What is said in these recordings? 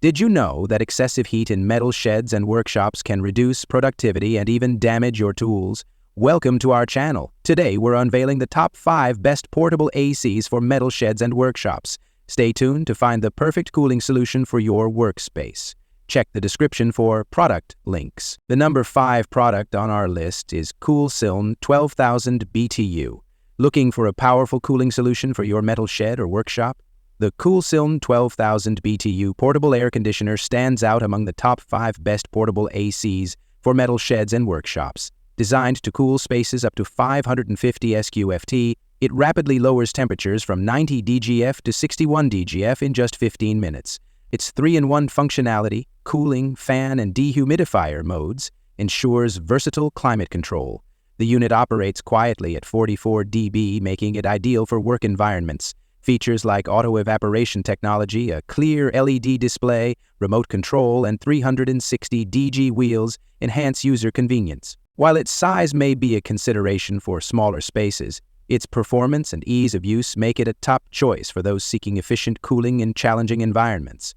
Did you know that excessive heat in metal sheds and workshops can reduce productivity and even damage your tools? Welcome to our channel. Today we're unveiling the top 5 best portable ACs for metal sheds and workshops. Stay tuned to find the perfect cooling solution for your workspace. Check the description for product links. The number 5 product on our list is Koolsiln 12,000 BTU. Looking for a powerful cooling solution for your metal shed or workshop? The Koolsiln 12,000 BTU portable air conditioner stands out among the top 5 best portable ACs for metal sheds and workshops. Designed to cool spaces up to 550 SQFT, it rapidly lowers temperatures from 90 DGF to 61 DGF in just 15 minutes. Its 3-in-1 functionality, cooling, fan, and dehumidifier modes, ensures versatile climate control. The unit operates quietly at 44 dB, making it ideal for work environments. Features like auto-evaporation technology, a clear LED display, remote control, and 360 DG wheels enhance user convenience. While its size may be a consideration for smaller spaces, its performance and ease of use make it a top choice for those seeking efficient cooling in challenging environments.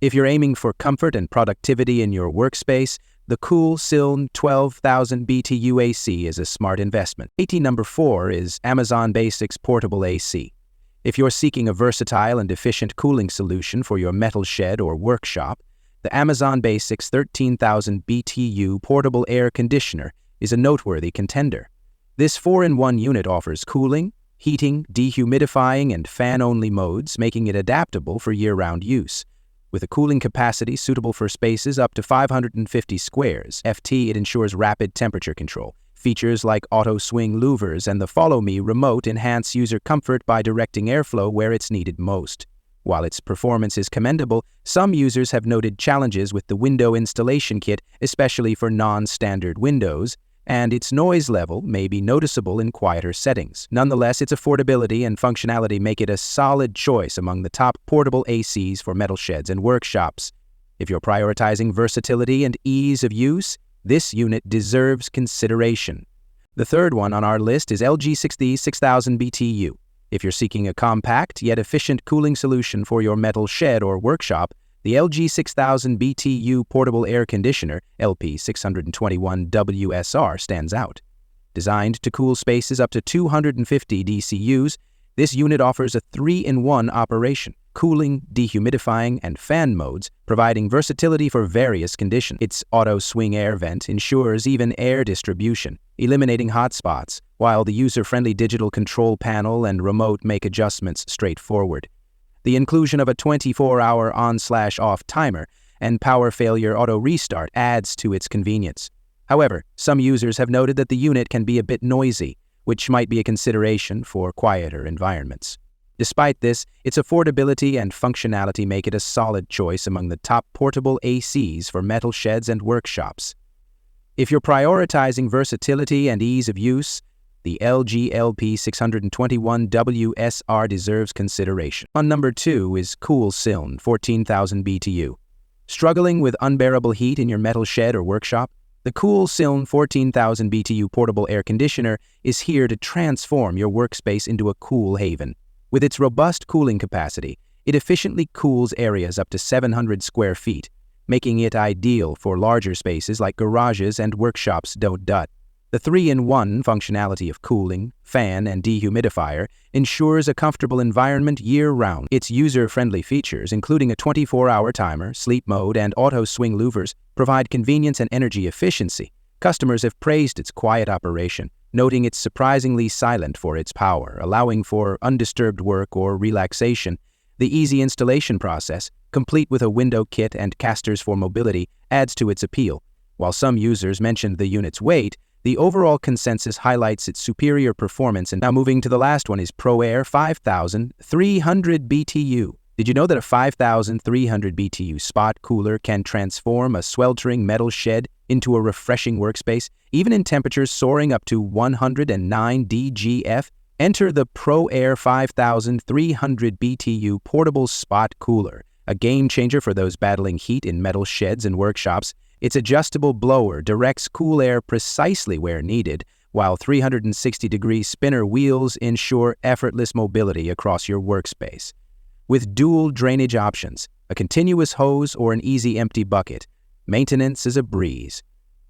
If you're aiming for comfort and productivity in your workspace, the Koolsiln 12,000 BTU AC is a smart investment. Number 4 is Amazon Basics Portable AC. If you're seeking a versatile and efficient cooling solution for your metal shed or workshop, the Amazon Basics 13,000 BTU portable air conditioner is a noteworthy contender. This 4-in-1 unit offers cooling, heating, dehumidifying, and fan-only modes, making it adaptable for year-round use. With a cooling capacity suitable for spaces up to 550 squares FT, it ensures rapid temperature control. Features like auto-swing louvers and the Follow Me remote enhance user comfort by directing airflow where it's needed most. While its performance is commendable, some users have noted challenges with the window installation kit, especially for non-standard windows, and its noise level may be noticeable in quieter settings. Nonetheless, its affordability and functionality make it a solid choice among the top portable ACs for metal sheds and workshops. If you're prioritizing versatility and ease of use, this unit deserves consideration. The third one on our list is LG 6000 BTU. If you're seeking a compact yet efficient cooling solution for your metal shed or workshop, the LG 6000 BTU portable air conditioner LP621 WSR stands out. Designed to cool spaces up to 250 DCUs, this unit offers a 3-in-1 operation, cooling, dehumidifying, and fan modes, providing versatility for various conditions. Its auto-swing air vent ensures even air distribution, eliminating hot spots, while the user-friendly digital control panel and remote make adjustments straightforward. The inclusion of a 24-hour on/off timer and power failure auto restart adds to its convenience. However, some users have noted that the unit can be a bit noisy, which might be a consideration for quieter environments. Despite this, its affordability and functionality make it a solid choice among the top portable ACs for metal sheds and workshops. If you're prioritizing versatility and ease of use, the LG LP621 WSR deserves consideration. On number 2 is Koolsiln 14,000 BTU. Struggling with unbearable heat in your metal shed or workshop? The Koolsiln 14,000 BTU portable air conditioner is here to transform your workspace into a cool haven. With its robust cooling capacity, it efficiently cools areas up to 700 square feet, making it ideal for larger spaces like garages and workshops. The 3-in-1 functionality of cooling, fan, and dehumidifier ensures a comfortable environment year-round. Its user-friendly features, including a 24-hour timer, sleep mode, and auto-swing louvers, provide convenience and energy efficiency. Customers have praised its quiet operation, noting it's surprisingly silent for its power, allowing for undisturbed work or relaxation. The easy installation process, complete with a window kit and casters for mobility, adds to its appeal. While some users mentioned the unit's weight, the overall consensus highlights its superior performance. And now moving to the last one is ProAire 5300 BTU. Did you know that a 5300 BTU spot cooler can transform a sweltering metal shed into a refreshing workspace, even in temperatures soaring up to 109 DGF? Enter the ProAire 5300 BTU portable spot cooler, a game changer for those battling heat in metal sheds and workshops. Its adjustable blower directs cool air precisely where needed, while 360-degree spinner wheels ensure effortless mobility across your workspace. With dual drainage options, a continuous hose, or an easy empty bucket. Maintenance is a breeze.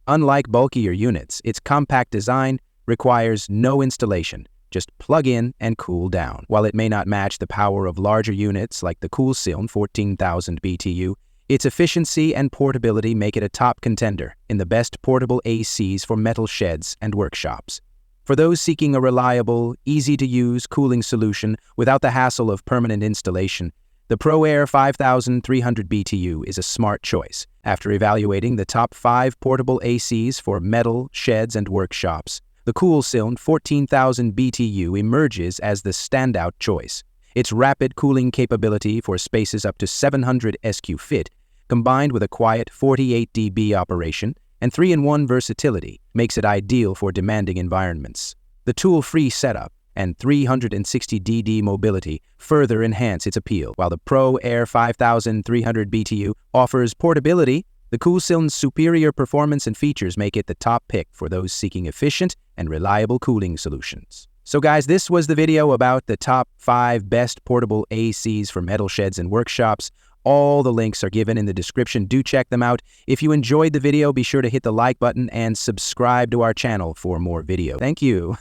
Unlike bulkier units, its compact design requires no installation. Just plug in and cool down. While it may not match the power of larger units like the Koolsiln 14,000 BTU, its efficiency and portability make it a top contender in the best portable ACs for metal sheds and workshops. For those seeking a reliable, easy-to-use cooling solution without the hassle of permanent installation, the ProAire 5300 BTU is a smart choice. After evaluating the top 5 portable ACs for metal sheds and workshops, the Koolsiln 14,000 BTU emerges as the standout choice. Its rapid cooling capability for spaces up to 700 SQ fit, combined with a quiet 48 dB operation and 3-in-1 versatility, makes it ideal for demanding environments. The tool-free setup and 360 DD mobility further enhance its appeal. While the ProAire 5300 BTU offers portability, the Koolsiln's superior performance and features make it the top pick for those seeking efficient and reliable cooling solutions. So guys, this was the video about the top 5 best portable ACs for metal sheds and workshops. All the links are given in the description. Do check them out. If you enjoyed the video, be sure to hit the like button and subscribe to our channel for more videos. Thank you.